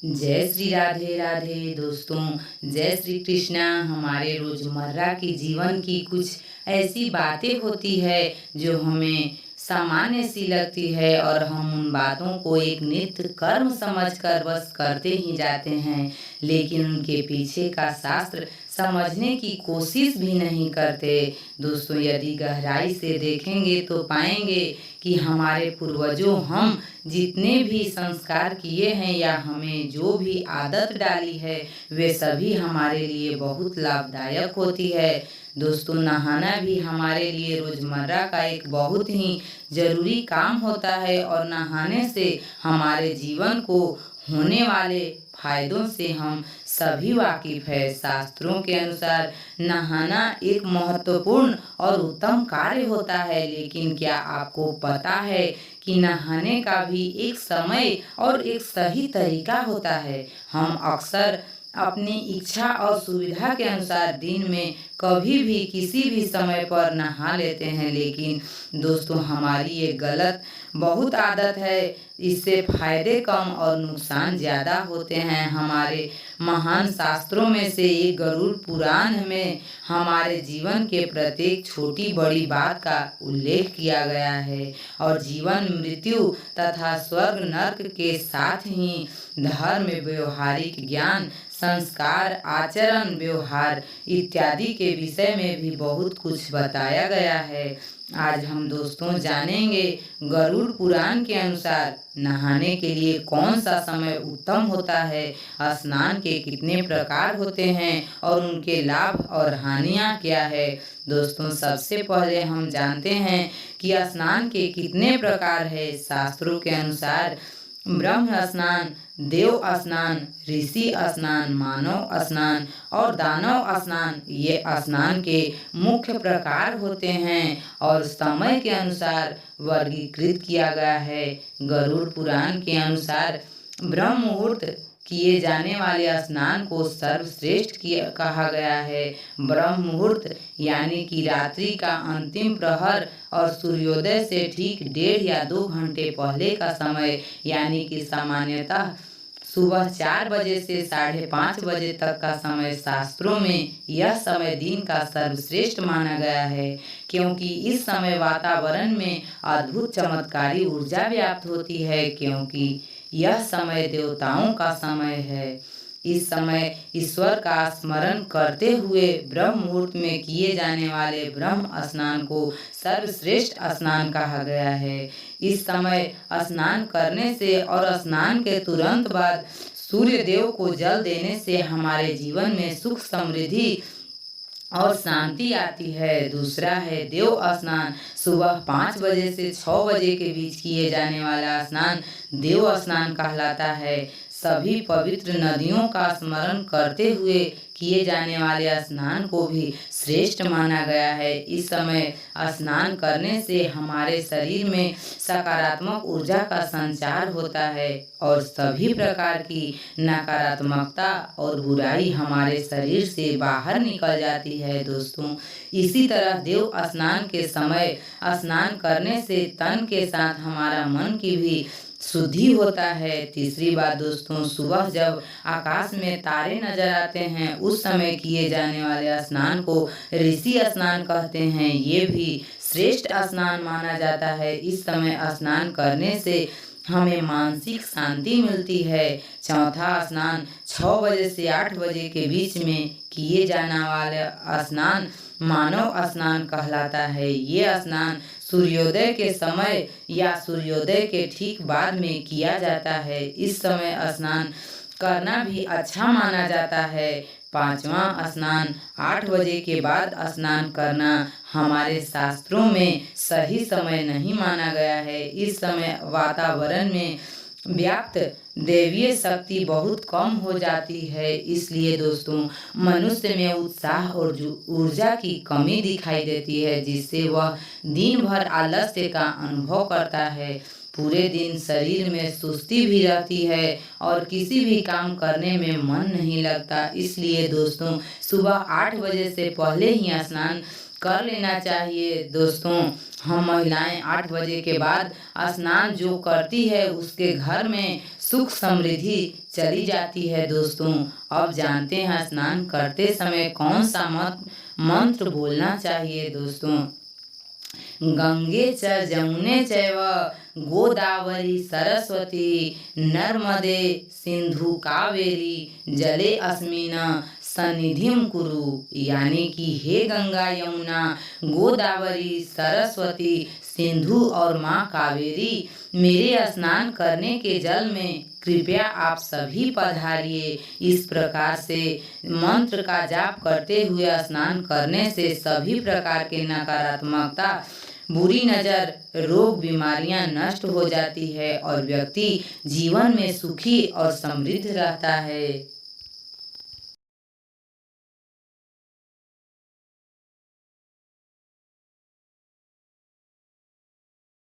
जय श्री राधे राधे दोस्तों। जय श्री कृष्णा। हमारे रोजमर्रा की जीवन की कुछ ऐसी बातें होती है जो हमें सामान्य सी लगती है और हम उन बातों को एक नित्य कर्म समझकर बस करते ही जाते हैं, लेकिन उनके पीछे का शास्त्र समझने की कोशिश भी नहीं करते। दोस्तों, यदि गहराई से देखेंगे तो पाएंगे कि हमारे पूर्वजों हम जितने भी संस्कार किए हैं या हमें जो भी आदत डाली है वे सभी हमारे लिए बहुत लाभदायक होती है। दोस्तों, नहाना भी हमारे लिए रोजमर्रा का एक बहुत ही जरूरी काम होता है और नहाने से हमारे जीवन को होने वाले फायदों से हम सभी वाकिफ है। शास्त्रों के अनुसार नहाना एक महत्वपूर्ण और उत्तम कार्य होता है, लेकिन क्या आपको पता है कि नहाने का भी एक समय और एक सही तरीका होता है। हम अक्सर अपनी इच्छा और सुविधा के अनुसार दिन में कभी भी किसी भी समय पर नहा लेते हैं, लेकिन दोस्तों हमारी ये गलत बहुत आदत है। इससे फायदे कम और नुकसान ज़्यादा होते हैं। हमारे महान शास्त्रों में से एक गरुड़ पुराण में हमारे जीवन के प्रत्येक छोटी बड़ी बात का उल्लेख किया गया है और जीवन मृत्यु तथा स्वर्ग नर्क के साथ ही धर्म, व्यवहारिक ज्ञान, संस्कार, आचरण, व्यवहार इत्यादि के विषय में भी बहुत कुछ बताया गया है। आज हम दोस्तों जानेंगे गरुड़ पुराण के अनुसार नहाने के लिए कौन सा समय उत्तम होता है, स्नान के कितने प्रकार होते हैं और उनके लाभ और हानियां क्या है। दोस्तों, सबसे पहले हम जानते हैं कि स्नान के कितने प्रकार है। शास्त्रों के अनुसार ब्रह्म स्नान, देव स्नान, ऋषि स्नान, मानव स्नान और दानव स्नान ये स्नान के मुख्य प्रकार होते हैं और समय के अनुसार वर्गीकृत किया गया है। गरुड़ पुराण के अनुसार ब्रह्म मुहूर्त किए जाने वाले स्नान को सर्वश्रेष्ठ कहा गया है। ब्रह्म मुहूर्त यानी कि रात्रि का अंतिम प्रहर और सूर्योदय से ठीक 1.5 या 2 घंटे पहले का समय, यानी कि सामान्यतः सुबह 4 बजे से 5:30 बजे तक का समय। शास्त्रों में यह समय दिन का सर्वश्रेष्ठ माना गया है, क्योंकि इस समय वातावरण में अद्भुत चमत्कारी ऊर्जा व्याप्त होती है, क्योंकि यह समय देवताओं का समय है। इस समय ईश्वर का स्मरण करते हुए ब्रह्म मुहूर्त में किए जाने वाले ब्रह्म स्नान को सर्वश्रेष्ठ स्नान कहा गया है। इस समय स्नान करने से और स्नान के तुरंत बाद सूर्य देव को जल देने से हमारे जीवन में सुख, समृद्धि और शांति आती है। दूसरा है देव स्नान। सुबह 5 बजे से 6 बजे के बीच किए जाने वाला स्नान देव स्नान कहलाता है। सभी पवित्र नदियों का स्मरण करते हुए किए जाने वाले स्नान को भी श्रेष्ठ माना गया है। इस समय स्नान करने से हमारे शरीर में सकारात्मक ऊर्जा का संचार होता है और सभी प्रकार की नकारात्मकता और बुराई हमारे शरीर से बाहर निकल जाती है। दोस्तों, इसी तरह देव स्नान के समय स्नान करने से तन के साथ हमारा मन की भी शुद्धि होता है। तीसरी बात दोस्तों, सुबह जब आकाश में तारे नजर आते हैं उस समय किए जाने वाले स्नान को ऋषि स्नान कहते हैं। ये भी श्रेष्ठ स्नान माना जाता है। इस समय स्नान करने से हमें मानसिक शांति मिलती है। चौथा स्नान 6 बजे से 8 बजे के बीच में किए जाने वाला स्नान मानव स्नान कहलाता है। ये स्नान सूर्योदय के समय या सूर्योदय के ठीक बाद में किया जाता है। इस समय स्नान करना भी अच्छा माना जाता है। पांचवा स्नान 8 बजे के बाद स्नान करना हमारे शास्त्रों में सही समय नहीं माना गया है। इस समय वातावरण में व्याप्त दैवीय शक्ति बहुत कम हो जाती है, इसलिए दोस्तों मनुष्य में उत्साह और ऊर्जा की कमी दिखाई देती है, जिससे वह दिन भर आलस्य का अनुभव करता है। पूरे दिन शरीर में सुस्ती भी रहती है और किसी भी काम करने में मन नहीं लगता। इसलिए दोस्तों सुबह 8 बजे से पहले ही स्नान कर लेना चाहिए। दोस्तों, हम महिलाएं 8 बजे के बाद स्नान जो करती है उसके घर में सुख समृद्धि चली जाती है। दोस्तों, अब जानते हैं स्नान करते समय कौन सा मंत्र बोलना चाहिए। दोस्तों, गंगे च जमुने चैव गोदावरी सरस्वती नर्मदे सिंधु कावेरी जले अस्मिन सन्निधिम कुरु। यानी कि हे गंगा यमुना गोदावरी सरस्वती सिंधु और माँ कावेरी, मेरे स्नान करने के जल में कृपया आप सभी पधारिए। इस प्रकार से मंत्र का जाप करते हुए स्नान करने से सभी प्रकार के नकारात्मकता, बुरी नज़र, रोग, बीमारियां नष्ट हो जाती है और व्यक्ति जीवन में सुखी और समृद्ध रहता है।